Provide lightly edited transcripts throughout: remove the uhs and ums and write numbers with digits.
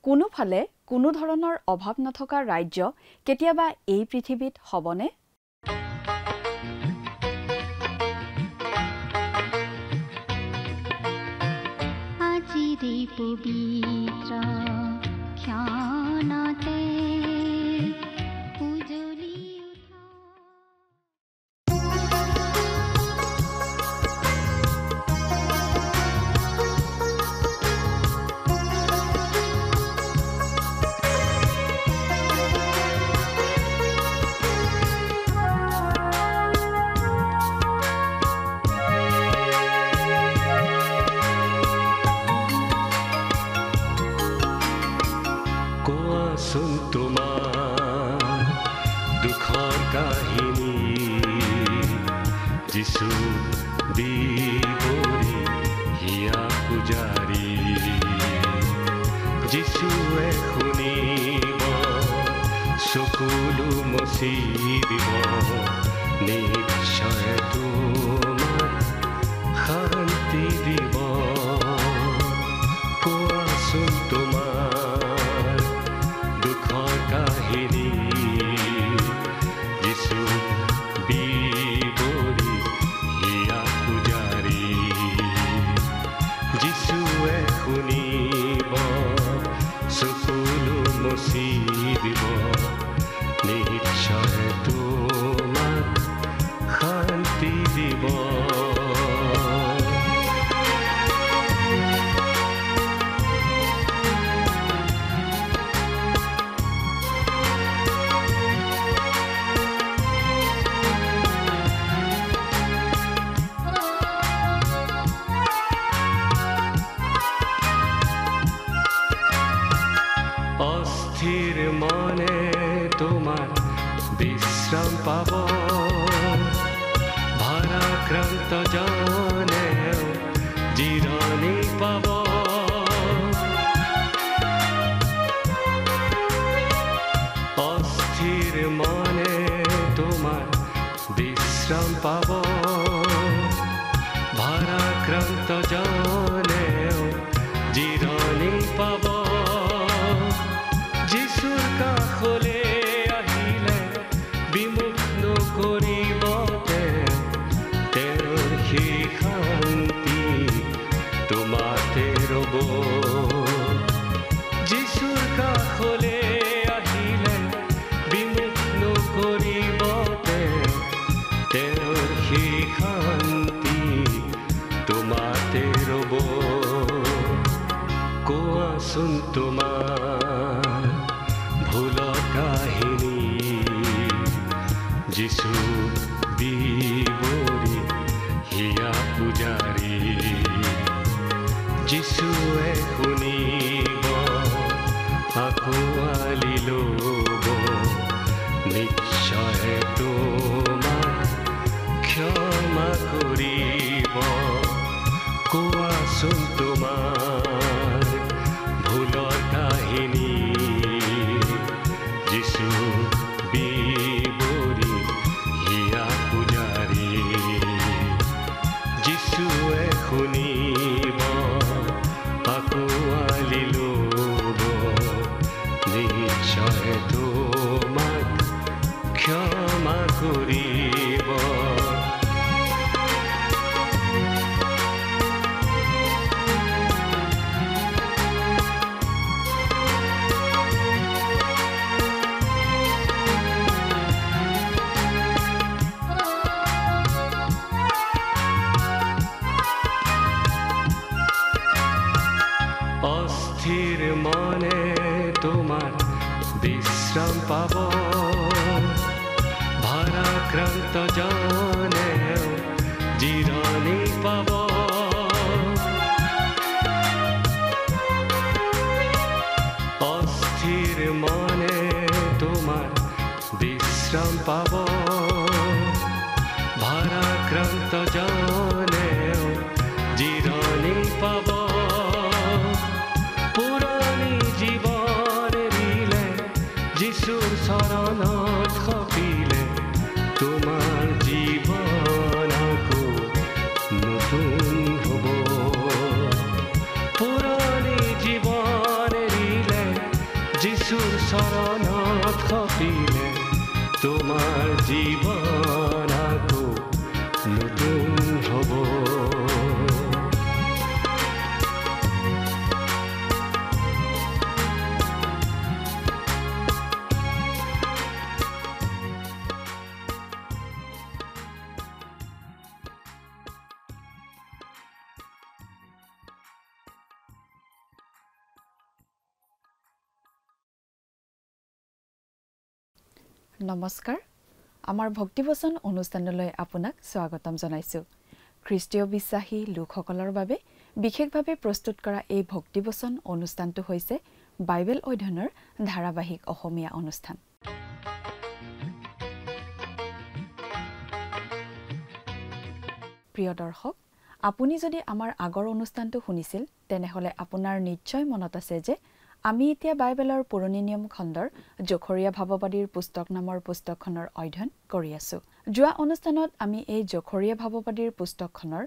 কোনোফালে কোনো ধৰণৰ অভাৱ নথকা ৰাজ্য কেতিয়াবা এই পৃথিৱীত হ'বনে? আজিৰে পবিত্ৰ ক্ষণতে উজলি তোমাৰ দুখৰ কাহিনী যিছু বিবৰি হিয়া পূজাৰী যিছুৱে শুনিব চকুলো মচি দিব নিশ্চয় তোমাক শান্তি দিব কোৱাচোন তোমাৰ দুখৰ কাহিনী যিছু বিবৰি হিয়া পূজাৰী যিছুৱে শুনিব চকুলো মচি দিব নিশ্চয় তোমাক শান্তি দিব অস্থিৰ মনে তোমাৰ বিশ্ৰাম পাব ভাৰাক্ৰান্ত জনে জিৰণি পাব অস্থিৰ মনে তোমাৰ বিশ্ৰাম পাব ভাৰাক্ৰান্ত জনে জিৰণি পাব যিছুৰ কাষলে আহিলে বিমুখ নকৰিব তেওঁৰ সেই শান্তি তোমাতে ৰ'ব যিছুৰ কাষলে আহিলে বিমুখ নকৰিব তেওঁৰ সেই শান্তি তোমাতে ৰ'ব কোৱাচোন তোমাৰ ভুলৰ কাহিনী যিছু বিবৰি হিয়া পূজাৰী যিছুৱে শুনিব আঁকোৱালি ল'ব নিশ্চয় তোমাক ক্ষমা কৰিব কোৱাচোন তোমাৰ ভুলৰ কাহিনী যিছু বিবৰি হিয়া পূজাৰী যিছুৱে শুনিব আঁকোৱালি ল'ব নিশ্চয় তোমাক ক্ষমা কৰিব অস্থিৰ মনে তোমাৰ বিশ্ৰাম পাব ভাৰাক্ৰান্ত জনে জিৰণি পাব অস্থিৰ মনে তোমাৰ বিশ্ৰাম পাব ভাৰাক্ৰান্ত জনে জিৰণি পাব যিছুৰ চৰণত সপিলে তোমাৰ জীৱন আকৌ নতুন হ'ব পুৰণি জীৱন এৰিলে যিশুৰ চৰণত সপিলে তোমাৰ জীৱন আকৌ নতুন হ'ব। নমস্কাৰ, আমাৰ ভক্তিবচন অনুষ্ঠানলৈ আপোনাক স্বাগতম জনাইছোঁ। খ্ৰীষ্টীয় বিশ্বাসী লোকসকলৰ বাবে বিশেষভাৱে প্ৰস্তুত কৰা এই ভক্তিবচন অনুষ্ঠানটো হৈছে বাইবেল অধ্যয়নৰ ধাৰাবাহিক অসমীয়া অনুষ্ঠান। প্ৰিয় দৰ্শক, আপুনি যদি আমাৰ আগৰ অনুষ্ঠানটো শুনিছিল তেনেহ'লে আপোনাৰ নিশ্চয় মনত আছে যে আমি এতিয়া বাইবেলৰ পুৰণি নিয়ম খণ্ডৰ জখৰীয়া ভাৱবাদীৰ পুস্তক নামৰ পুস্তকখনৰ অধ্যয়ন কৰি আছোঁ। যোৱা অনুষ্ঠানত আমি এই জখৰীয়া ভাৱবাদীৰ পুস্তকখনৰ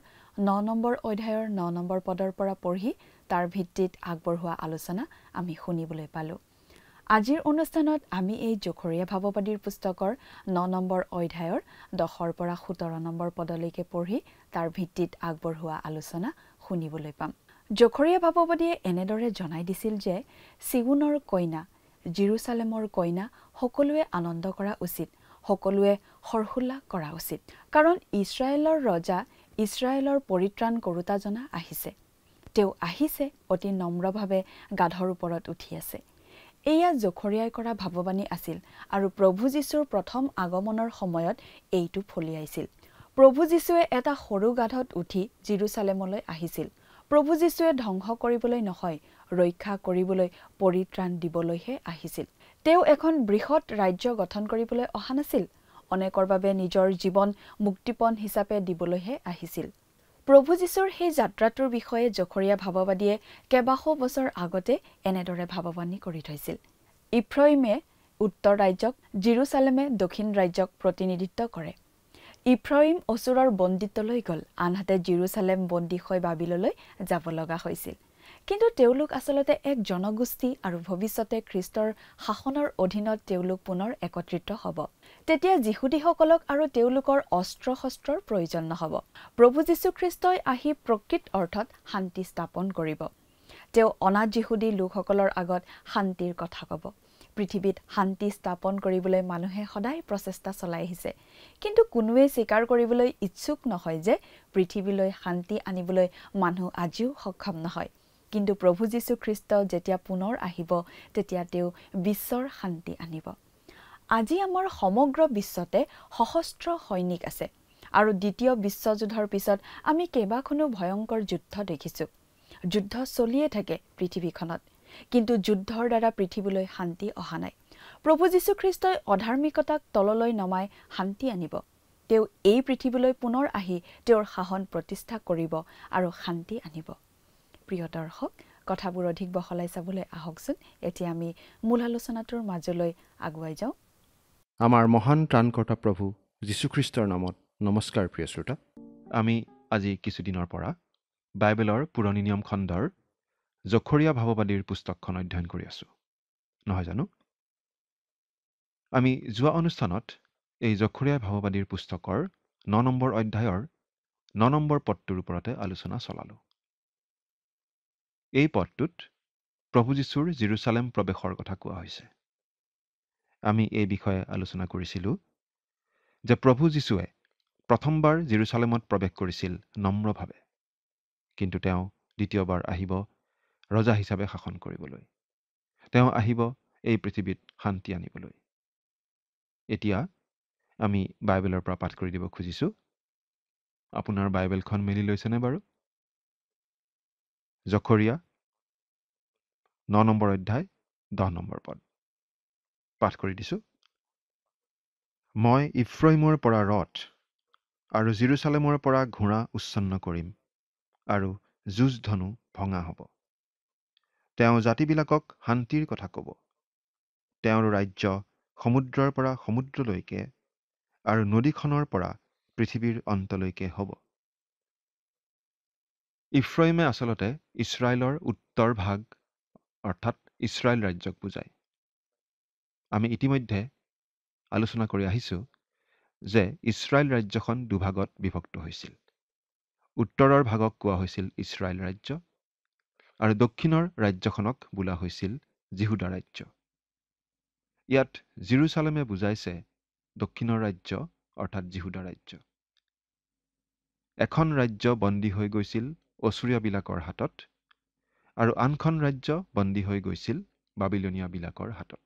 9 নম্বৰ অধ্যায়ৰ 9 নম্বৰ পদৰ পৰা পঢ়ি তাৰ ভিত্তিত আগবঢ়োৱা আলোচনা আমি শুনিবলৈ পালোঁ। আজিৰ অনুষ্ঠানত আমি এই জখৰীয়া ভাৱবাদীৰ পুস্তকৰ 9 নম্বৰ অধ্যায়ৰ 10ৰ পৰা 17 নম্বৰ পদলৈকে পঢ়ি তাৰ ভিত্তিত আগবঢ়োৱা আলোচনা শুনিবলৈ পাম। জখৰীয়া ভাৱবাদীয়ে এনেদৰে জনাই দিছিল যে চিউনৰ কইনা, জেৰুচালেমৰ কইনা সকলোৱে আনন্দ কৰা উচিত, সকলোৱে হৰ্ষোল্লাস কৰা উচিত, কাৰণ ইছৰাইলৰ ৰজা, ইছৰাইলৰ পৰিত্ৰাণ কৰোতাজনা আহিছে। তেওঁ আহিছে অতি নম্ৰভাৱে গাধৰ ওপৰত উঠি আছে। এয়া জখৰীয়াই কৰা ভাৱবাণী আছিল আৰু প্ৰভু যীশুৰ প্ৰথম আগমনৰ সময়ত এইটো ফলিয়াইছিল। প্ৰভু যীশুৱে এটা সৰু গাধত উঠি জেৰুচালেমলৈ আহিছিল। প্ৰভু যীশুৱে ধ্বংস কৰিবলৈ নহয়, ৰক্ষা কৰিবলৈ, পৰিত্ৰাণ দিবলৈহে আহিছিল। তেওঁ এখন বৃহৎ ৰাজ্য গঠন কৰিবলৈ অহা নাছিল, অনেকৰ বাবে নিজৰ জীৱন মুক্তিপণ হিচাপে দিবলৈহে আহিছিল। প্ৰভু যীশুৰ সেই যাত্ৰাটোৰ বিষয়ে জখৰীয়া ভাৱবাদীয়ে কেইবাশ বছৰ আগতে এনেদৰে ভাৱবাণী কৰি থৈছিল। ইফ্ৰাইমে উত্তৰ ৰাজ্যক, জেৰুচালেমে দক্ষিণ ৰাজ্যক প্ৰতিনিধিত্ব কৰে। ইফ্ৰাইম অচুৰৰ বন্দীত্বলৈ গ'ল, আনহাতে জেৰুচালেম বন্দী হৈ বাবিললৈ যাব লগা হৈছিল। কিন্তু তেওঁলোক আচলতে এক জনগোষ্ঠী আৰু ভৱিষ্যতে খ্ৰীষ্টৰ শাসনৰ অধীনত তেওঁলোক পুনৰ একত্ৰিত হ'ব। তেতিয়া যিহুদীসকলক আৰু তেওঁলোকৰ অস্ত্ৰ শস্ত্ৰৰ প্ৰয়োজন নহ'ব। প্ৰভু যীশুখ্ৰীষ্টই আহি প্ৰকৃত অৰ্থত শান্তি স্থাপন কৰিব। তেওঁ অনাথ যিহুদী লোকসকলৰ আগত শান্তিৰ কথা ক'ব। পৃথিৱীত শান্তি স্থাপন কৰিবলৈ মানুহে সদায় প্ৰচেষ্টা চলাই আহিছে, কিন্তু কোনোৱে স্বীকাৰ কৰিবলৈ ইচ্ছুক নহয় যে পৃথিৱীলৈ শান্তি আনিবলৈ মানুহ আজিও সক্ষম নহয়। কিন্তু প্ৰভু যীশুখ্ৰীষ্ট যেতিয়া পুনৰ আহিব তেতিয়া তেওঁ বিশ্বৰ শান্তি আনিব। আজি আমাৰ সমগ্ৰ বিশ্বতে সহস্ৰ সৈনিক আছে আৰু দ্বিতীয় বিশ্বযুদ্ধৰ পিছত আমি কেইবাখনো ভয়ংকৰ যুদ্ধ দেখিছোঁ। যুদ্ধ চলিয়ে থাকে পৃথিৱীখনত, কিন্তু যুদ্ধৰ দ্বাৰা পৃথিৱীলৈ শান্তি অহা নাই। প্ৰভু যীশুখ্ৰীষ্টই অধাৰ্মিকতাক তললৈ নমাই শান্তি আনিব। তেওঁ এই পৃথিৱীলৈ পুনৰ আহি তেওঁৰ শাসন প্ৰতিষ্ঠা কৰিব আৰু শান্তি আনিব। প্ৰিয় দৰ্শক, কথাবোৰ অধিক বহলাই চাবলৈ আহকচোন এতিয়া আমি মূল আলোচনাটোৰ মাজলৈ আগুৱাই যাওঁ। আমাৰ মহান ত্ৰাণকৰ্তা প্ৰভু যীশুখ্ৰীষ্টৰ নামত নমস্কাৰ। প্ৰিয় শ্ৰোতা, আমি আজি কিছুদিনৰ পৰা বাইবেলৰ পুৰণি নিয়ম খণ্ডৰ জখৰীয়া ভাৱবাদীৰ পুস্তকখন অধ্যয়ন কৰি আছোঁ, নহয় জানো? আমি যোৱা অনুষ্ঠানত এই জখৰীয়া ভাৱবাদীৰ পুস্তকৰ 9 নম্বৰ অধ্যায়ৰ 9 নম্বৰ পদটোৰ ওপৰতে আলোচনা চলালোঁ। এই পদটোত প্ৰভু যীশুৰ জেৰুচালেম প্ৰৱেশৰ কথা কোৱা হৈছে। আমি এই বিষয়ে আলোচনা কৰিছিলোঁ যে প্ৰভু যীশুৱে প্ৰথমবাৰ জেৰুচালেমত প্ৰৱেশ কৰিছিল নম্ৰভাৱে, কিন্তু তেওঁ দ্বিতীয়বাৰ আহিব ৰজা হিচাপে শাসন কৰিবলৈ। তেওঁ আহিব এই পৃথিৱীত শান্তি আনিবলৈ। এতিয়া আমি বাইবেলৰ পৰা পাঠ কৰি দিব খুজিছোঁ। আপোনাৰ বাইবেলখন মেলি লৈছেনে বাৰু? জখৰীয়া 9 নম্বৰ অধ্যায় 10 নম্বৰ পদ পাঠ কৰি দিছোঁ। মই ইফ্ৰাইমৰ পৰা ৰথ আৰু জেৰুচালেমৰ পৰা ঘোঁৰা উচ্ছন্ন কৰিম আৰু যুঁজ ধনু ভঙা হ'ব। তেওঁ জাতিবিলাকক শান্তিৰ কথা ক'ব। তেওঁৰ ৰাজ্য সমুদ্ৰৰ পৰা সমুদ্ৰলৈকে আৰু নদীখনৰ পৰা পৃথিৱীৰ অন্তলৈকে হ'ব। ইফ্ৰাইমে আচলতে ইছৰাইলৰ উত্তৰ ভাগ অৰ্থাৎ ইছৰাইল ৰাজ্যক বুজায়। আমি ইতিমধ্যে আলোচনা কৰি আহিছোঁ যে ইছৰাইল ৰাজ্যখন দুভাগত বিভক্ত হৈছিল। উত্তৰৰ ভাগক কোৱা হৈছিল ইছৰাইল ৰাজ্য আৰু দক্ষিণৰ ৰাজ্যখনক বোলা হৈছিল জিহুদা ৰাজ্য। ইয়াত জেৰুচালেমে বুজাইছে দক্ষিণৰ ৰাজ্য অৰ্থাৎ জিহুদা ৰাজ্য। এখন ৰাজ্য বন্দী হৈ গৈছিল অচুৰীয়াবিলাকৰ হাতত আৰু আনখন ৰাজ্য বন্দী হৈ গৈছিল বাবিলনীয়াবিলাকৰ হাতত।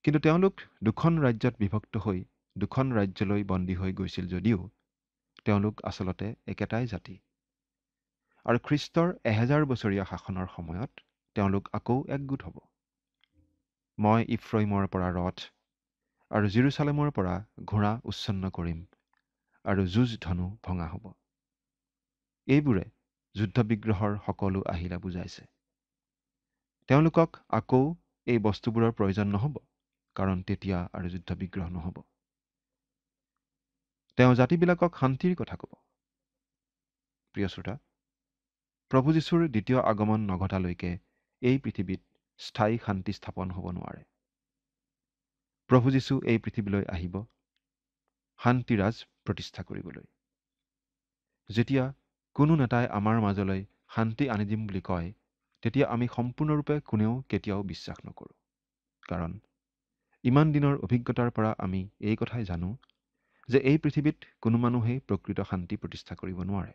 কিন্তু তেওঁলোক দুখন ৰাজ্যত বিভক্ত হৈ দুখন ৰাজ্যলৈ বন্দী হৈ গৈছিল যদিও তেওঁলোক আচলতে একেটাই জাতি। আৰু খ্ৰীষ্টৰ 1000 বছৰীয়া শাসনৰ সময়ত তেওঁলোক আকৌ একগোট হ'ব। মই ইফ্ৰইমৰ পৰা ৰথ আৰু জেৰুচালেমৰ পৰা ঘোঁৰা উচ্ছন্ন কৰিম আৰু যুঁজ ধনু ভঙা হ'ব। এইবোৰে যুদ্ধবিগ্ৰহৰ সকলো আহিলা বুজাইছে। তেওঁলোকক আকৌ এই বস্তুবোৰৰ প্ৰয়োজন নহ'ব, কাৰণ তেতিয়া আৰু যুদ্ধবিগ্ৰহ নহ'ব। তেওঁ জাতিবিলাকক শান্তিৰ কথা ক'ব। প্ৰিয় শ্ৰোতা, প্ৰভু যীশুৰ দ্বিতীয় আগমন নঘটালৈকে এই পৃথিৱীত স্থায়ী শান্তি স্থাপন হ'ব নোৱাৰে। প্ৰভু যীশু এই পৃথিৱীলৈ আহিব শান্তিৰাজ প্ৰতিষ্ঠা কৰিবলৈ। যেতিয়া কোনো নেতাই আমাৰ মাজলৈ শান্তি আনি দিম বুলি কয়, তেতিয়া আমি সম্পূৰ্ণৰূপে কোনেও কেতিয়াও বিশ্বাস নকৰোঁ। কাৰণ ইমান দিনৰ অভিজ্ঞতাৰ পৰা আমি এই কথাই জানো যে এই পৃথিৱীত কোনো মানুহেই প্ৰকৃত শান্তি প্ৰতিষ্ঠা কৰিব নোৱাৰে।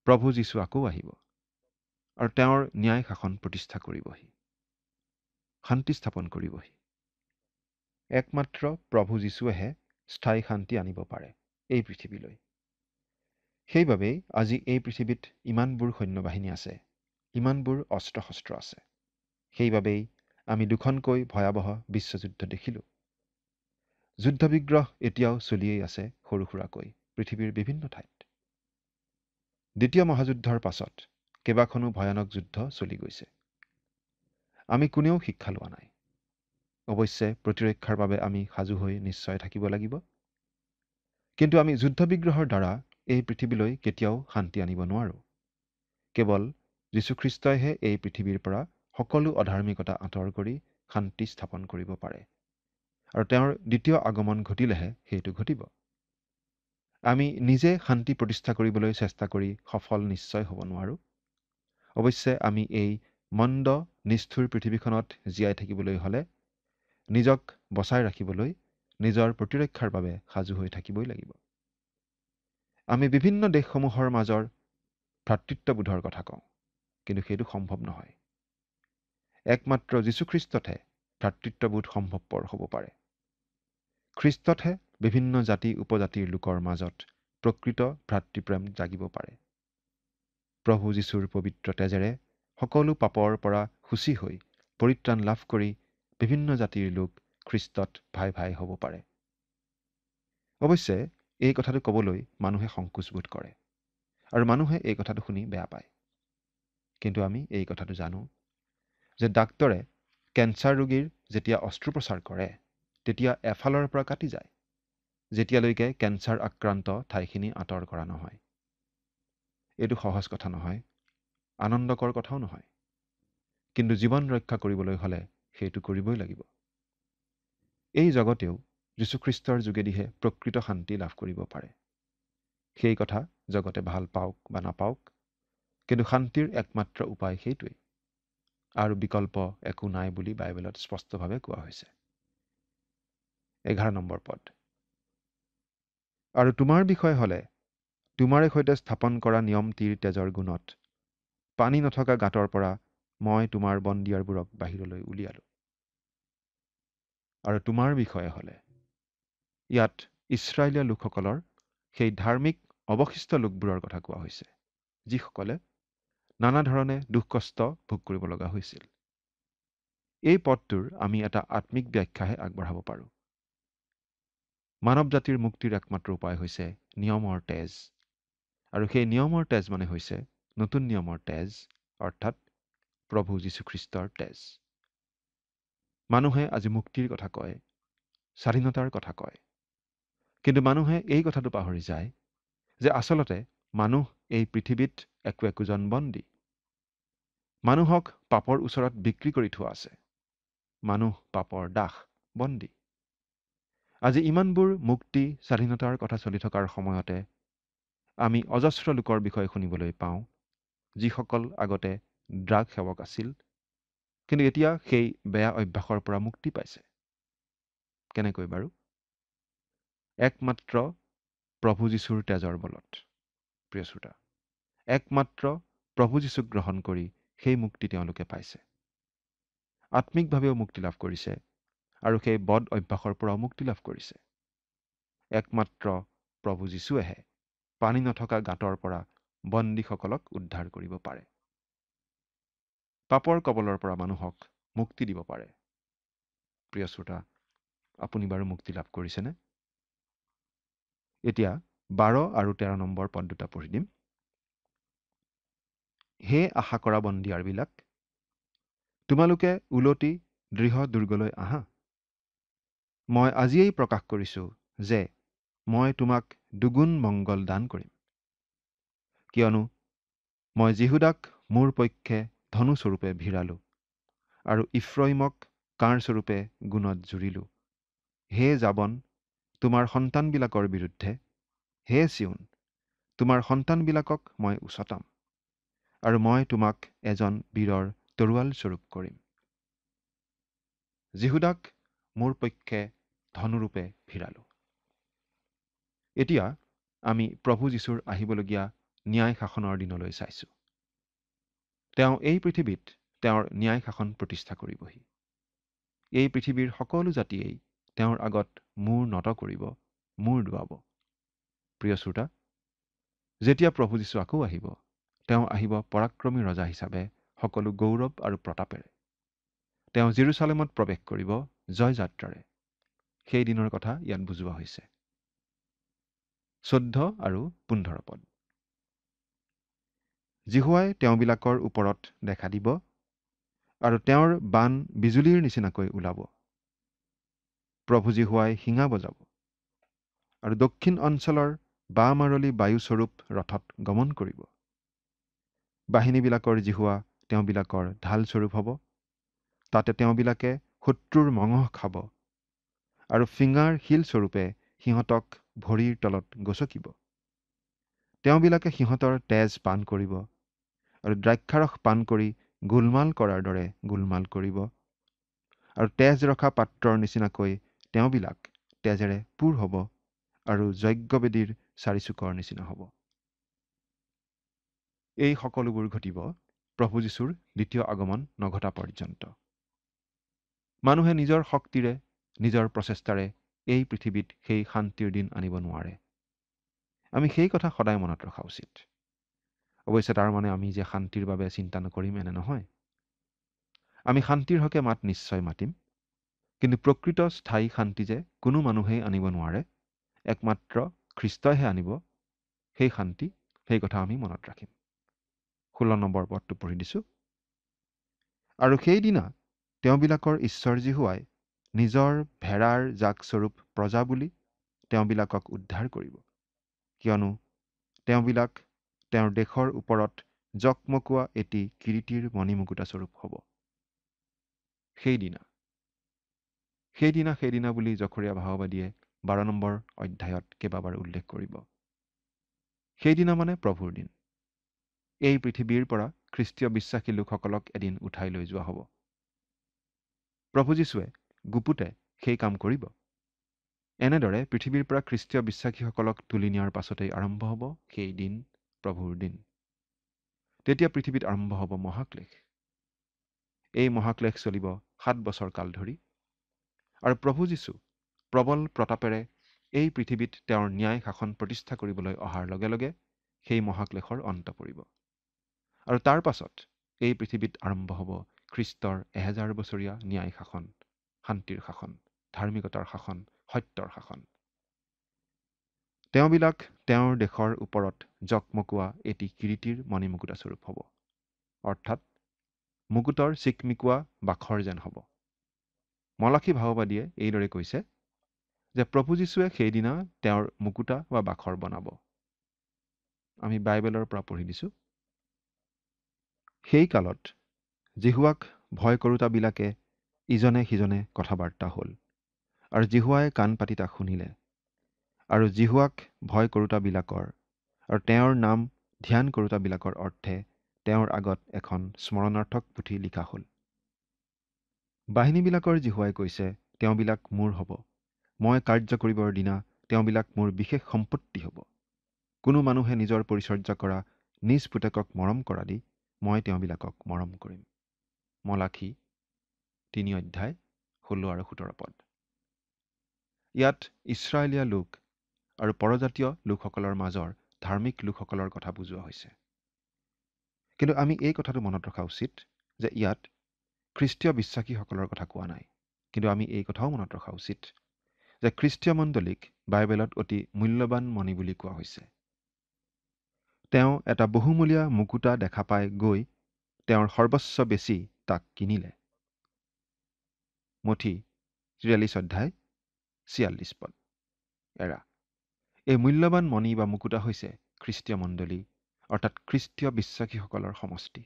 প্ৰভু যীশু আকৌ আহিব আৰু তেওঁৰ ন্যায় শাসন প্ৰতিষ্ঠা কৰিবহি, শান্তি স্থাপন কৰিবহি। একমাত্ৰ প্ৰভু যীশুৱেহে স্থায়ী শান্তি আনিব পাৰে এই পৃথিৱীলৈ। সেইবাবেই আজি এই পৃথিৱীত ইমানবোৰ সৈন্যবাহিনী আছে, ইমানবোৰ অস্ত্ৰ শস্ত্ৰ আছে। সেইবাবেই আমি দুখনকৈ ভয়াৱহ বিশ্বযুদ্ধ দেখিলোঁ। যুদ্ধবিগ্ৰহ এতিয়াও চলিয়েই আছে সৰু সুৰাকৈ পৃথিৱীৰ বিভিন্ন ঠাইত। দ্বিতীয় মহাযুদ্ধৰ পাছত কেইবাখনো ভয়ানক যুদ্ধ চলি গৈছে। আমি কোনেও শিক্ষা লোৱা নাই। অৱশ্যে প্ৰতিৰক্ষাৰ বাবে আমি সাজু হৈ নিশ্চয় থাকিব লাগিব। কিন্তু আমি যুদ্ধবিগ্ৰহৰ দ্বাৰা এই পৃথিৱীলৈ কেতিয়াও শান্তি আনিব নোৱাৰোঁ। কেৱল যীশুখ্ৰীষ্টইহে এই পৃথিৱীৰ পৰা সকলো অধাৰ্মিকতা আঁতৰ কৰি শান্তি স্থাপন কৰিব পাৰে। আৰু তেওঁৰ দ্বিতীয় আগমন ঘটিলেহে সেইটো ঘটিব। আমি নিজে শান্তি প্ৰতিষ্ঠা কৰিবলৈ চেষ্টা কৰি সফল নিশ্চয় হ'ব নোৱাৰোঁ। অৱশ্যে আমি এই মন্দ নিষ্ঠুৰ পৃথিৱীখনত জীয়াই থাকিবলৈ হ'লে নিজক বচাই ৰাখিবলৈ নিজৰ প্ৰতিৰক্ষাৰ বাবে সাজু হৈ থাকিবই লাগিব। আমি বিভিন্ন দেশসমূহৰ মাজৰ ভ্ৰাতৃত্ববোধৰ কথা কওঁ, কিন্তু সেইটো সম্ভৱ নহয়। একমাত্ৰ যীশুখ্ৰীষ্টতহে ভ্ৰাতৃত্ববোধ সম্ভৱপৰ হ'ব পাৰে। খ্ৰীষ্টতহে বিভিন্ন জাতি উপজাতিৰ লোকৰ মাজত প্ৰকৃত ভ্ৰাতৃপ্ৰেম জাগিব পাৰে। প্ৰভু যীশুৰ পবিত্ৰ তেজেৰে সকলো পাপৰ পৰা শুচি হৈ পৰিত্ৰাণ লাভ কৰি বিভিন্ন জাতিৰ লোক খ্ৰীষ্টত ভাই ভাই হ'ব পাৰে। অৱশ্যে এই কথাটো ক'বলৈ মানুহে সংকোচবোধ কৰে আৰু মানুহে এই কথাটো শুনি বেয়া পায়। কিন্তু আমি এই কথাটো জানো যে ডাক্তৰে কেঞ্চাৰ ৰোগীৰ যেতিয়া অস্ত্ৰোপচাৰ কৰে, তেতিয়া এফালৰ পৰা কাটি যায়, যেতিয়ালৈকে কেঞ্চাৰ আক্ৰান্ত ঠাইখিনি আঁতৰ কৰা নহয়। এইটো সহজ কথা নহয়, আনন্দকৰ কথাও নহয়। কিন্তু জীৱন ৰক্ষা কৰিবলৈ হ'লে সেইটো কৰিবই লাগিব। এই জগতেও যীশুখ্ৰীষ্টৰ যোগেদিহে প্ৰকৃত শান্তি লাভ কৰিব পাৰে। সেই কথা জগতে ভাল পাওক বা নাপাওক, কিন্তু শান্তিৰ একমাত্ৰ উপায় সেইটোৱেই, আৰু বিকল্প একো নাই বুলি বাইবেলত স্পষ্টভাৱে কোৱা হৈছে। 11 নম্বৰ পদ। আৰু তোমাৰ বিষয় হ'লে তোমাৰে সৈতে স্থাপন কৰা নিয়মটিৰ তেজৰ গুণত পানী নথকা গাঁতৰ পৰা মই তোমাৰ বন্দীয়াৰবোৰক বাহিৰলৈ উলিয়ালোঁ। আৰু তোমাৰ বিষয়ে হ'লে ইয়াত ইছৰাইলীয়া লোকসকলৰ সেই ধাৰ্মিক অৱশিষ্ট লোকবোৰৰ কথা কোৱা হৈছে, যিসকলে নানা ধৰণে দুখ কষ্ট ভোগ কৰিব লগা হৈছিল। এই পদটোৰ আমি এটা আত্মিক ব্যাখ্যাহে আগবঢ়াব পাৰোঁ। মানৱ জাতিৰ মুক্তিৰ একমাত্ৰ উপায় হৈছে নিয়মৰ তেজ, আৰু সেই নিয়মৰ তেজ মানে হৈছে নতুন নিয়মৰ তেজ, অৰ্থাৎ প্ৰভু যীশুখ্ৰীষ্টৰ তেজ। মানুহে আজি মুক্তিৰ কথা কয়, স্বাধীনতাৰ কথা কয়, কিন্তু মানুহে এই কথাটো পাহৰি যায় যে আচলতে মানুহ এই পৃথিৱীত একো একোজন বন্দী। মানুহক পাপৰ ওচৰত বিক্ৰী কৰি থোৱা আছে। মানুহ পাপৰ দাস, বন্দী। আজি ইমানবোৰ মুক্তি স্বাধীনতাৰ কথা চলি থকাৰ সময়তে আমি অজস্ৰ লোকৰ বিষয়ে শুনিবলৈ পাওঁ, যিসকল আগতে ড্ৰাগ সেৱক আছিল, কিন্তু এতিয়া সেই বেয়া অভ্যাসৰ পৰা মুক্তি পাইছে। কেনেকৈ বাৰু? একমাত্ৰ প্ৰভু যীশুৰ তেজৰ বলত। প্ৰিয় শ্ৰোতা, একমাত্ৰ প্ৰভু যীশুক গ্ৰহণ কৰি সেই মুক্তি তেওঁলোকে পাইছে। আত্মিকভাৱেও মুক্তি লাভ কৰিছে আৰু সেই বদ অভ্যাসৰ পৰাও মুক্তি লাভ কৰিছে। একমাত্ৰ প্ৰভু যীশুৱেহে পানী নথকা গাঁতৰ পৰা বন্দীসকলক উদ্ধাৰ কৰিব পাৰে। পাপৰ কবলৰ পৰা মানুহক মুক্তি দিব পাৰে। প্ৰিয় শ্ৰোতা, আপুনি বাৰু মুক্তি লাভ কৰিছেনে? এতিয়া 12 আৰু 13 নম্বৰ পদ দুটা পঢ়ি দিম। হে আশা কৰা বন্দীয়াৰবিলাক, তোমালোকে উলটি দৃঢ় দুৰ্গলৈ আহা। মই আজিয়েই প্ৰকাশ কৰিছোঁ যে মই তোমাক দুগুণ মংগল দান কৰিম, কিয়নো মই জিহুদাক মোৰ পক্ষে ধনুস্বৰূপে ভিৰালো আৰু ইফ্ৰইমক কাঁড়স্বৰূপে গুণত জুৰিলো। হে জাবন, তোমাৰ সন্তানবিলাকৰ বিৰুদ্ধে, হে চিউন, তোমাৰ সন্তানবিলাকক মই উচতাম আৰু মই তোমাক এজন বীৰৰ তৰোৱাল স্বৰূপ কৰিম। জিহুদাক মোৰ পক্ষে ধনুৰূপে ভিৰালো। এতিয়া আমি প্ৰভু যীশুৰ আহিবলগীয়া ন্যায় শাসনৰ দিনলৈ চাইছো। তেওঁ এই পৃথিৱীত তেওঁৰ ন্যায় শাসন প্ৰতিষ্ঠা কৰিবহি। এই পৃথিৱীৰ সকলো জাতিয়েই তেওঁৰ আগত মূৰ নত কৰিব, মূৰ দোৱাব। প্ৰিয় শ্ৰোতা, যেতিয়া প্ৰভু যীশু আকৌ আহিব, তেওঁ আহিব পৰাক্ৰমী ৰজা হিচাপে সকলো গৌৰৱ আৰু প্ৰতাপেৰে। তেওঁ জেৰুচালেমত প্ৰৱেশ কৰিব জয়যাত্ৰাৰে। সেই দিনৰ কথা ইয়াত বুজোৱা হৈছে। 14 আৰু 15 পদ। জিহুৱাই তেওঁবিলাকৰ ওপৰত দেখা দিব আৰু তেওঁৰ বাণ বিজুলীৰ নিচিনাকৈ ওলাব। প্ৰভু জিহুৱাই শিঙা বজাব আৰু দক্ষিণ অঞ্চলৰ বামাৰলী বায়ুস্বৰূপ ৰথত গমন কৰিব। বাহিনীবিলাকৰ জিহুৱা তেওঁবিলাকৰ ঢালস্বৰূপ হ'ব। তাতে তেওঁবিলাকে শত্ৰুৰ মঙহ খাব আৰু ফিঙাৰ শিলস্বৰূপে সিহঁতক ভৰিৰ তলত গচকিব। তেওঁবিলাকে সিহঁতৰ তেজ পান কৰিব আৰু দ্ৰাক্ষাৰস পান কৰি গোলমাল কৰাৰ দৰে গোলমাল কৰিব আৰু তেজ ৰখা পাত্ৰৰ নিচিনাকৈ তেওঁবিলাক তেজেৰে পূৰ হ'ব আৰু যজ্ঞবেদীৰ চাৰিচুকৰ নিচিনা হ'ব। এই সকলোবোৰ ঘটিব প্ৰভু যীশুৰ দ্বিতীয় আগমন নঘটা পৰ্যন্ত। মানুহে নিজৰ শক্তিৰে, নিজৰ প্ৰচেষ্টাৰে এই পৃথিৱীত সেই শান্তিৰ দিন আনিব নোৱাৰে। আমি সেই কথা সদায় মনত ৰখা উচিত। অৱশ্যে তাৰ মানে আমি যে শান্তিৰ বাবে চিন্তা নকৰিম এনে নহয়। আমি শান্তিৰ হকে মাত নিশ্চয় মাতিম, কিন্তু প্ৰকৃত স্থায়ী শান্তি যে কোনো মানুহেই আনিব নোৱাৰে, একমাত্ৰ খ্ৰীষ্টইহে আনিব সেই শান্তি, সেই কথা আমি মনত ৰাখিম। 16 নম্বৰ পদটো পঢ়ি দিছোঁ। আৰু সেইদিনা তেওঁবিলাকৰ ঈশ্বৰ জিহুৱাই নিজৰ ভেড়াৰ জাকস্বৰূপ প্ৰজা বুলি তেওঁবিলাকক উদ্ধাৰ কৰিব, কিয়নো তেওঁবিলাক তেওঁৰ দেশৰ ওপৰত জকমকোৱা এটি কিৰীটিৰ মণিমুকুটাস্বৰূপ হ'ব। সেইদিনা বুলি জখৰীয়া ভাৱবাদীয়ে 12 নম্বৰ অধ্যায়ত কেইবাবাৰ উল্লেখ কৰিব। সেইদিনা মানে প্ৰভুৰ দিন। এই পৃথিৱীৰ পৰা খ্ৰীষ্টীয় বিশ্বাসী লোকসকলক এদিন উঠাই লৈ যোৱা হ'ব। প্ৰভু যীশুৱে গুপুতে সেই কাম কৰিব। এনেদৰে পৃথিৱীৰ পৰা খ্ৰীষ্টীয় বিশ্বাসীসকলক তুলি নিয়াৰ পাছতেই আৰম্ভ হ'ব সেই দিন, প্ৰভুৰ দিন। তেতিয়া পৃথিৱীত আৰম্ভ হ'ব মহাক্লেশ। এই মহাক্লেশ চলিব 7 বছৰ কাল ধৰি আৰু প্ৰভু যীশু প্ৰবল প্ৰতাপেৰে এই পৃথিৱীত তেওঁৰ ন্যায় শাসন প্ৰতিষ্ঠা কৰিবলৈ অহাৰ লগে লগে সেই মহাক্লেশৰ অন্ত পৰিব। আৰু তাৰ পাছত এই পৃথিৱীত আৰম্ভ হ'ব খ্ৰীষ্টৰ 1000 বছৰীয়া ন্যায় শাসন, শান্তিৰ শাসন, ধাৰ্মিকতাৰ শাসন, সত্যৰ শাসন। তেওঁবিলাক তেওঁৰ দেশৰ ওপৰত জকমকোৱা এটি কিৰীটিৰ মণিমুকুটাস্বৰূপ হ'ব, অৰ্থাৎ মুকুটৰ চিকমিকোৱা বাখৰ যেন হ'ব। মলাখী ভাৱবাদীয়ে এইদৰে কৈছে যে প্ৰভু যীশুৱে সেইদিনা তেওঁৰ মুকুটা বা বাখৰ বনাব। আমি বাইবেলৰ পৰা পঢ়ি দিছোঁ। সেই কালত জিহুৱাক ভয় কৰোতাবিলাকে ইজনে সিজনে কথা বাৰ্তা হ'ল আৰু জিহুৱাই কাণ পাতি তাক শুনিলে আৰু জিহুৱাক ভয় কৰোঁতাবিলাকৰ আৰু তেওঁৰ নাম ধ্যান কৰোঁতাবিলাকৰ অৰ্থে তেওঁৰ আগত এখন স্মৰণাৰ্থক পুথি লিখা হ'ল। বাহিনীবিলাকৰ জিহুৱাই কৈছে, তেওঁবিলাক মোৰ হ'ব, মই কাৰ্য কৰিবৰ দিনা তেওঁবিলাক মোৰ বিশেষ সম্পত্তি হ'ব। কোনো মানুহে নিজৰ পৰিচৰ্যা কৰা নিজ পুতেকক মৰম কৰা দি মই তেওঁবিলাকক মৰম কৰিম। মলাখী 3 অধ্যায় 16 আৰু 17 পদ। ইয়াত ইছৰাইলীয়া লোক আৰু পৰজাতীয় লোকসকলৰ মাজৰ ধাৰ্মিক লোকসকলৰ কথা বুজোৱা হৈছে। কিন্তু আমি এই কথাটো মনত ৰখা উচিত যে ইয়াত খ্ৰীষ্টীয় বিশ্বাসীসকলৰ কথা কোৱা নাই। কিন্তু আমি এই কথাও মনত ৰখা উচিত যে খ্ৰীষ্টীয় মণ্ডলীক বাইবেলত অতি মূল্যৱান মণি বুলি কোৱা হৈছে। তেওঁ এটা বহুমূলীয়া মুকুতা দেখা পাই গৈ তেওঁৰ সৰ্বস্ব বেচি তাক কিনিলে। মঠি 43 অধ্যায় 46 পদ। এই মূল্যৱান মণি বা মুকুতা হৈছে খ্ৰীষ্টীয় মণ্ডলী অৰ্থাৎ খ্ৰীষ্টীয় বিশ্বাসীসকলৰ সমষ্টি।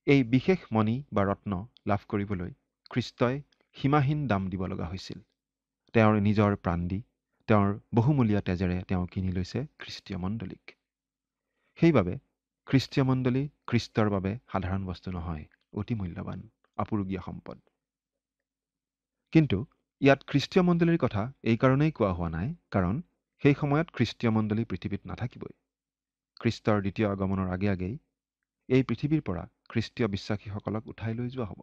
এই বিশেষ মণি বা ৰত্ন লাভ কৰিবলৈ খ্ৰীষ্টই সীমাহীন দাম দিব লগা হৈছিল। তেওঁৰ নিজৰ প্ৰাণ দি তেওঁৰ বহুমূলীয়া তেজেৰে তেওঁ কিনি লৈছে খ্ৰীষ্টীয় মণ্ডলীক। সেইবাবে খ্ৰীষ্টীয় মণ্ডলী খ্ৰীষ্টৰ বাবে সাধাৰণ বস্তু নহয়, অতি মূল্যৱান আপুৰুগীয়া সম্পদ। কিন্তু ইয়াত খ্ৰীষ্টীয় মণ্ডলীৰ কথা এই কাৰণেই কোৱা হোৱা নাই কাৰণ সেই সময়ত খ্ৰীষ্টীয় মণ্ডলী পৃথিৱীত নাথাকিবই। খ্ৰীষ্টৰ দ্বিতীয় আগমনৰ আগে আগেই এই পৃথিৱীৰ পৰা খ্ৰীষ্টীয় বিশ্বাসীসকলক উঠাই লৈ যোৱা হ'ব।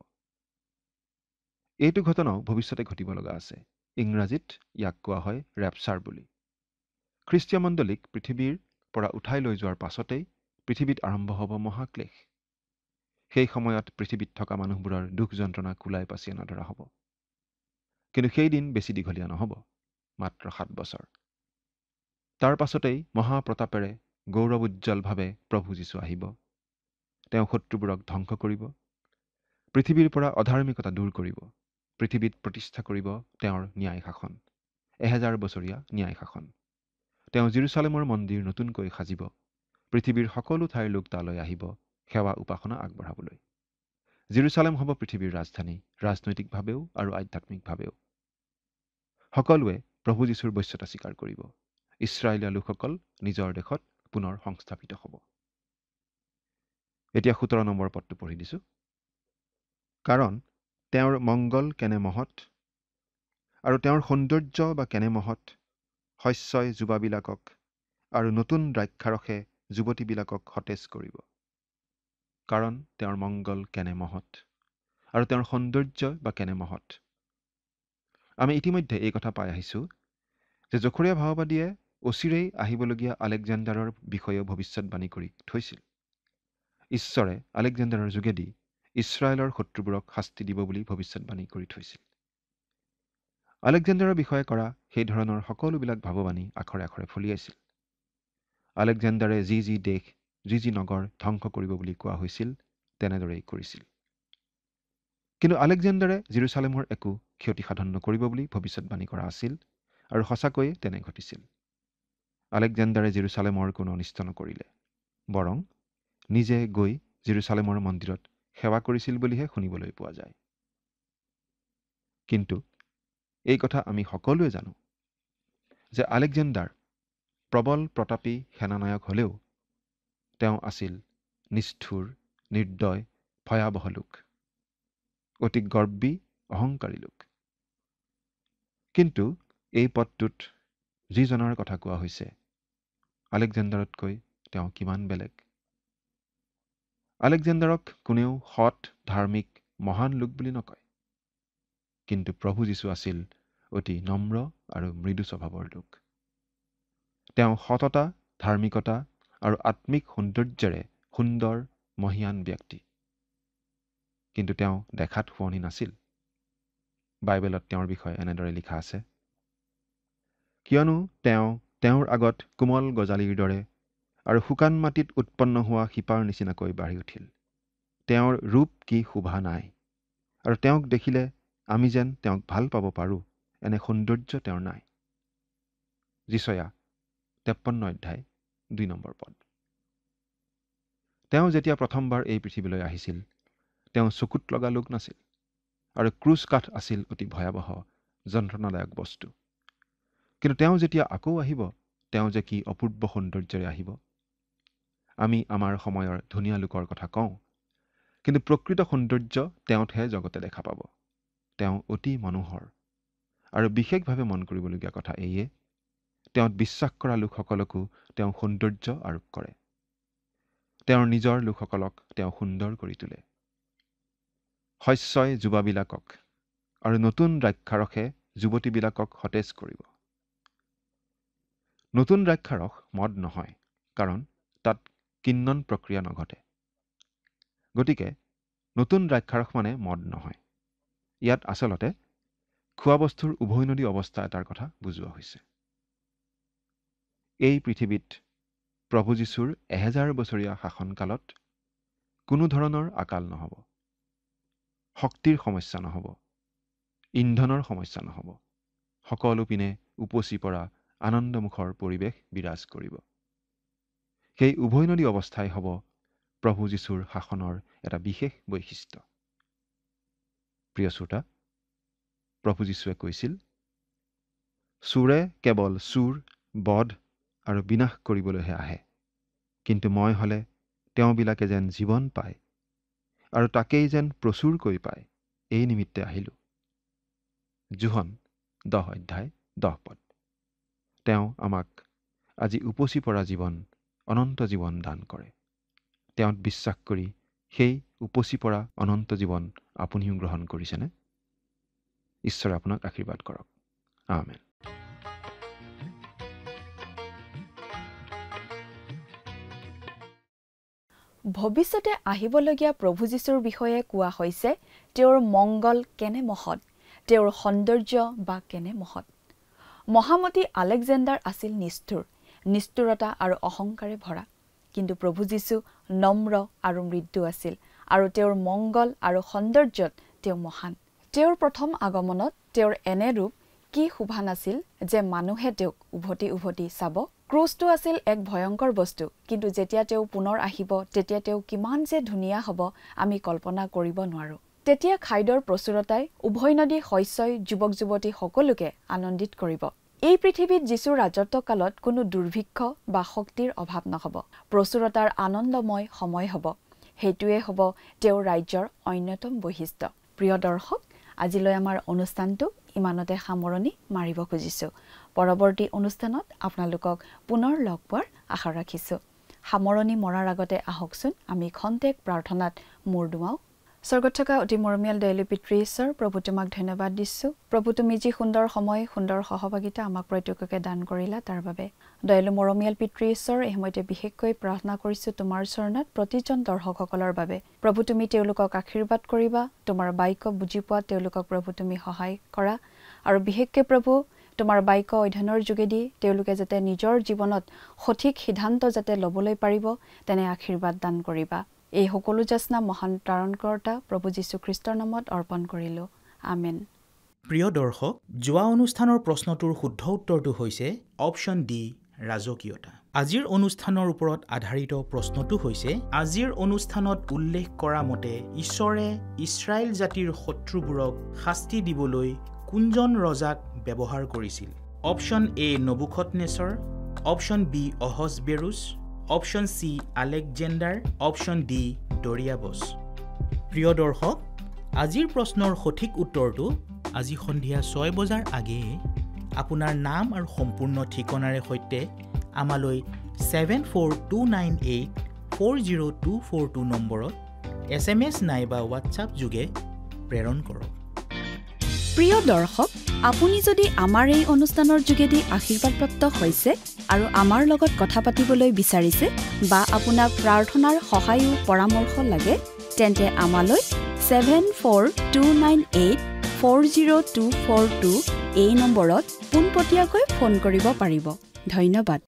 এইটো ঘটনাও ভৱিষ্যতে ঘটিব লগা আছে। ইংৰাজীত ইয়াক কোৱা হয় ৰেপচাৰ বুলি। খ্ৰীষ্টীয় মণ্ডলীক পৃথিৱীৰ পৰা উঠাই লৈ যোৱাৰ পাছতেই পৃথিৱীত আৰম্ভ হ'ব মহাক্লেশ। সেই সময়ত পৃথিৱীত থকা মানুহবোৰৰ দুখ যন্ত্ৰণা কুলাই পাচিয়ে নধৰা হ'ব। কিন্তু সেই দিন বেছি দীঘলীয়া নহ'ব, মাত্ৰ 7 বছৰ। তাৰ পাছতেই মহাপ্ৰতাপেৰে গৌৰৱ উজ্জ্বলভাৱে প্ৰভু যীশু আহিব। তেওঁ শত্ৰুবোৰক ধ্বংস কৰিব, পৃথিৱীৰ পৰা অধাৰ্মিকতা দূৰ কৰিব, পৃথিৱীত প্ৰতিষ্ঠা কৰিব তেওঁৰ ন্যায় শাসন, 1000 বছৰীয়া ন্যায় শাসন। তেওঁ জেৰুচালেমৰ মন্দিৰ নতুনকৈ সাজিব, পৃথিৱীৰ সকলো ঠাইৰ লোক তালৈ আহিব সেৱা উপাসনা আগবঢ়াবলৈ। জেৰুচালেম হ'ব পৃথিৱীৰ ৰাজধানী, ৰাজনৈতিকভাৱেও আৰু আধ্যাত্মিকভাৱেও। সকলোৱে প্ৰভু যীশুৰ বশ্যতা স্বীকাৰ কৰিব। ইছৰাইলীয়া লোকসকল নিজৰ দেশত পুনৰ সংস্থাপিত হ'ব। এতিয়া 17 নম্বৰ পদটো পঢ়ি দিছোঁ। কাৰণ তেওঁৰ মংগল কেনে মহৎ আৰু তেওঁৰ সৌন্দৰ্য বা কেনে মহৎ, শস্যই যুৱাবিলাকক আৰু নতুন দ্ৰাক্ষাৰসে যুৱতীবিলাকক সতেজ কৰিব। কাৰণ তেওঁৰ মংগল কেনে মহৎ আৰু তেওঁৰ সৌন্দৰ্য বা কেনে মহৎ। আমি ইতিমধ্যে এই কথা পাই আহিছোঁ যে জখৰীয়া ভাৱবাদীয়ে অচিৰেই আহিবলগীয়া আলেকজেণ্ডাৰৰ বিষয়েও ভৱিষ্যতবাণী কৰি থৈছিল। ঈশ্বৰে আলেকজেণ্ডাৰৰ যোগেদি ইছৰাইলৰ শত্ৰুবোৰক শাস্তি দিব বুলি ভৱিষ্যতবাণী কৰি থৈছিল। আলেকজেণ্ডাৰৰ বিষয়ে কৰা সেই ধৰণৰ সকলোবিলাক ভাৱবাণী আখৰে আখৰে ফলিয়াইছিল। আলেকজেণ্ডাৰে যি যি দেশ, যি যি নগৰ ধ্বংস কৰিব বুলি কোৱা হৈছিল তেনেদৰেই কৰিছিল। কিন্তু আলেকজেণ্ডাৰে জেৰুচালেমৰ একো ক্ষতিসাধন নকৰিব বুলি ভৱিষ্যতবাণী কৰা আছিল আৰু সঁচাকৈয়ে তেনে ঘটিছিল। আলেকজেণ্ডাৰে জেৰুচালেমৰ কোনো অনিষ্ট নকৰিলে, বৰং নিজে গৈ জেৰুচালেমৰ মন্দিৰত সেৱা কৰিছিল বুলিহে শুনিবলৈ পোৱা যায়। কিন্তু এই কথা আমি সকলোৱে জানো যে আলেকজেণ্ডাৰ প্ৰবল প্ৰতাপী সেনানায়ক হ'লেও তেওঁ আছিল নিষ্ঠুৰ, নিৰ্দয়, ভয়াৱহ লোক, অতি গৰ্বী, অহংকাৰী লোক। কিন্তু এই পদটোত যিজনৰ কথা কোৱা হৈছে আলেকজেণ্ডাৰতকৈ তেওঁ কিমান বেলেগ। আলেকজেণ্ডাৰক কোনেও সৎ, ধাৰ্মিক, মহান লোক বুলি নকয়। কিন্তু প্ৰভু যীশু আছিল অতি নম্ৰ আৰু মৃদু স্বভাৱৰ লোক। তেওঁ সততা, ধাৰ্মিকতা আৰু আত্মিক সৌন্দৰ্যেৰে সুন্দৰ, মহিয়ান ব্যক্তি। কিন্তু তেওঁ দেখাত শুৱনি নাছিল। বাইবেলত তেওঁৰ বিষয়ে এনেদৰে লিখা আছে, কিয়নো তেওঁ তেওঁৰ আগত কোমল গজালিৰ দৰে আৰু শুকান মাটিত উৎপন্ন হোৱা শিপাৰ নিচিনাকৈ বাঢ়ি উঠিল। তেওঁৰ ৰূপ কি শোভা নাই, আৰু তেওঁক দেখিলে আমি যেন তেওঁক ভাল পাব পাৰোঁ এনে সৌন্দৰ্য তেওঁৰ নাই। যিচয়া 53 অধ্যায় 2 নম্বৰ পদ। তেওঁ যেতিয়া প্ৰথমবাৰ এই পৃথিৱীলৈ আহিছিল তেওঁ চকুত লগা লোক নাছিল আৰু ক্ৰুজ কাঠ আছিল অতি ভয়াৱহ যন্ত্ৰণাদায়ক বস্তু। কিন্তু তেওঁ যেতিয়া আকৌ আহিব, তেওঁ যে কি অপূৰ্ব সৌন্দৰ্যৰে আহিব। আমি আমাৰ সময়ৰ ধুনীয়া লোকৰ কথা কওঁ, কিন্তু প্ৰকৃত সৌন্দৰ্য তেওঁতহে জগতে দেখা পাব। তেওঁ অতি মনোহৰ। আৰু বিশেষভাৱে মন কৰিবলগীয়া কথা এইয়ে, তেওঁত বিশ্বাস কৰা লোকসকলকো তেওঁ সৌন্দৰ্য আৰোপ কৰে। তেওঁৰ নিজৰ লোকসকলক তেওঁ সুন্দৰ কৰি তোলে। শস্যই যুৱাবিলাকক আৰু নতুন দ্ৰাক্ষাৰসে যুৱতীবিলাকক সতেজ কৰিব। নতুন দ্ৰাক্ষাৰস মদ নহয়, কাৰণ তাত কিন্নন প্ৰক্ৰিয়া নঘটে। গতিকে নতুন দ্ৰাক্ষাৰস মানে মদ নহয়। ইয়াত আচলতে খোৱা বস্তুৰ উভৈনদী অৱস্থা এটাৰ কথা বুজোৱা হৈছে। এই পৃথিৱীত প্ৰভু যীশুৰ 1000 বছৰীয়া শাসনকালত কোনো ধৰণৰ আকাল নহ'ব, শক্তিৰ সমস্যা নহ'ব, ইন্ধনৰ সমস্যা নহ'ব। সকলো পিনে উপচি পৰা আনন্দমুখৰ পৰিৱেশ বিৰাজ কৰিব। সেই উভৈনদী অৱস্থাই হ'ব প্ৰভু যীশুৰ শাসনৰ এটা বিশেষ বৈশিষ্ট্য। প্ৰিয় শ্ৰোতা, প্ৰভু যীশুৱে কৈছিল, চোৰে কেৱল চোৰ, বধ আৰু বিনাশ কৰিবলৈহে আহে, কিন্তু মই হ'লে তেওঁবিলাকে যেন জীৱন পায় আৰু তাকেই যেন প্ৰচুৰকৈ পায়, এই নিমিত্তে আহিলোঁ। যোহন 10 অধ্যায় 10 পদ। তেওঁ আমাক আজি উপচি পৰা জীৱন, অনন্ত জীৱন দান কৰে। তেওঁত বিশ্বাস কৰি সেই উপচি পৰা অনন্ত জীৱন আপুনিও গ্ৰহণ কৰিছেনে? ঈশ্বৰে আপোনাক আশীৰ্বাদ কৰক। আমেন। ভৱিষ্যতে আহিবলগীয়া প্ৰভু যীশুৰ বিষয়ে কোৱা হৈছে, তেওঁৰ মংগল কেনে মহৎ, তেওঁৰ সৌন্দৰ্য বা কেনে মহৎ। মহামতী আলেকজেণ্ডাৰ আছিল নিষ্ঠুৰতা আৰু অহংকাৰে ভৰা। কিন্তু প্ৰভু যীশু নম্ৰ আৰু মৃদু আছিল, আৰু তেওঁৰ মংগল আৰু সৌন্দৰ্যত তেওঁ মহান। তেওঁৰ প্ৰথম আগমনত তেওঁৰ এনে ৰূপ কি শোভা নাছিল যে মানুহে তেওঁক উভতি উভতি চাব। ক্ৰুজটো আছিল এক ভয়ংকৰ বস্তু, কিন্তু যেতিয়া তেওঁ পুনৰ আহিব, তেতিয়া তেওঁ কিমান যে ধুনীয়া হ'ব আমি কল্পনা কৰিব নোৱাৰো। তেতিয়া খাদ্যৰ প্ৰচুৰতাই উভৈনদী শস্যই যুৱক যুৱতী সকলোকে আনন্দিত কৰিব। এই পৃথিৱীত যীশুৰ ৰাজত্বকালত কোনো দুৰ্ভিক্ষ বা শক্তিৰ অভাৱ নহ'ব। প্ৰচুৰতাৰ আনন্দময় সময় হ'ব। সেইটোৱে হ'ব তেওঁৰ ৰাজ্যৰ অন্যতম বৈশিষ্ট্য। প্ৰিয় দৰ্শক, আজিলৈ আমাৰ অনুষ্ঠানটো ইমানতে সামৰণি মাৰিব খুজিছোঁ। পৰৱৰ্তী অনুষ্ঠানত আপোনালোকক পুনৰ লগ পোৱাৰ আশা ৰাখিছোঁ। সামৰণি মৰাৰ আগতে আহকচোন আমি খন্তেক প্ৰাৰ্থনাত মূৰ দুৱাওঁ। স্বৰ্গত থকা অতি মৰমীয়াল দয়ালু পিতৃ ঈশ্বৰ, প্ৰভু তোমাক ধন্যবাদ দিছোঁ। প্ৰভু তুমি যি সুন্দৰ সময়, সুন্দৰ সহভাগিতা আমাক প্ৰত্যেককে দান কৰিলা তাৰ বাবে। দয়ালু মৰমীয়াল পিতৃ ঈশ্বৰ, এই সময়তে বিশেষকৈ প্ৰাৰ্থনা কৰিছোঁ তোমাৰ চৰণত প্ৰতিজন দৰ্শকসকলৰ বাবে। প্ৰভু তুমি তেওঁলোকক আশীৰ্বাদ কৰিবা, তোমাৰ বাক্য বুজি পোৱাত তেওঁলোকক প্ৰভু তুমি সহায় কৰা, আৰু বিশেষকৈ প্ৰভু তোমাৰ বাক্য অধ্যয়নৰ যোগেদি তেওঁলোকে যাতে নিজৰ জীৱনত সঠিক সিদ্ধান্ত যাতে ল'বলৈ পাৰিব, তেনে আশীৰ্বাদ দান কৰিবা। এই সকলো যাচনা মহান ত্ৰাণকৰ্তা প্ৰভু যীশুখ্ৰীষ্টৰ নামত অৰ্পণ কৰিলোঁ। আমেন। প্ৰিয় দৰ্শক, যোৱা অনুষ্ঠানৰ প্ৰশ্নটোৰ শুদ্ধ উত্তৰটো হৈছে অপশ্যন ডি, ৰাজকীয়তা। আজিৰ অনুষ্ঠানৰ ওপৰত আধাৰিত প্ৰশ্নটো হৈছে, আজিৰ অনুষ্ঠানত উল্লেখ কৰা মতে ঈশ্বৰে ইছৰাইল জাতিৰ শত্ৰুবোৰক শাস্তি দিবলৈ কোনজন ৰজাক ব্যৱহাৰ কৰিছিল? Option A Nebuchadnezzar, option B Ahasuerus, option C Alexander, option D দৰিয়াবছ। প্ৰিয় দৰ্শক, আজিৰ প্ৰশ্নৰ সঠিক উত্তৰটো আজি সন্ধিয়া 6 বজাৰ আগেয়ে আপোনাৰ নাম আৰু সম্পূৰ্ণ ঠিকনাৰে সৈতে আমালৈ 7429840242 নম্বৰত SMS নাইবা হোৱাটছআপ যোগে প্ৰেৰণ কৰক। প্ৰিয় দৰ্শক, আপুনি যদি আমাৰ এই অনুষ্ঠানৰ যোগেদি আশীৰ্বাদপ্ৰাপ্ত হৈছে আৰু আমাৰ লগত কথা পাতিবলৈ বিচাৰিছে বা আপোনাক প্ৰাৰ্থনাৰ সহায়ো পৰামৰ্শ লাগে, তেন্তে আমালৈ 7429840242 এই নম্বৰত পোনপটীয়াকৈ ফোন কৰিব পাৰিব। ধন্যবাদ।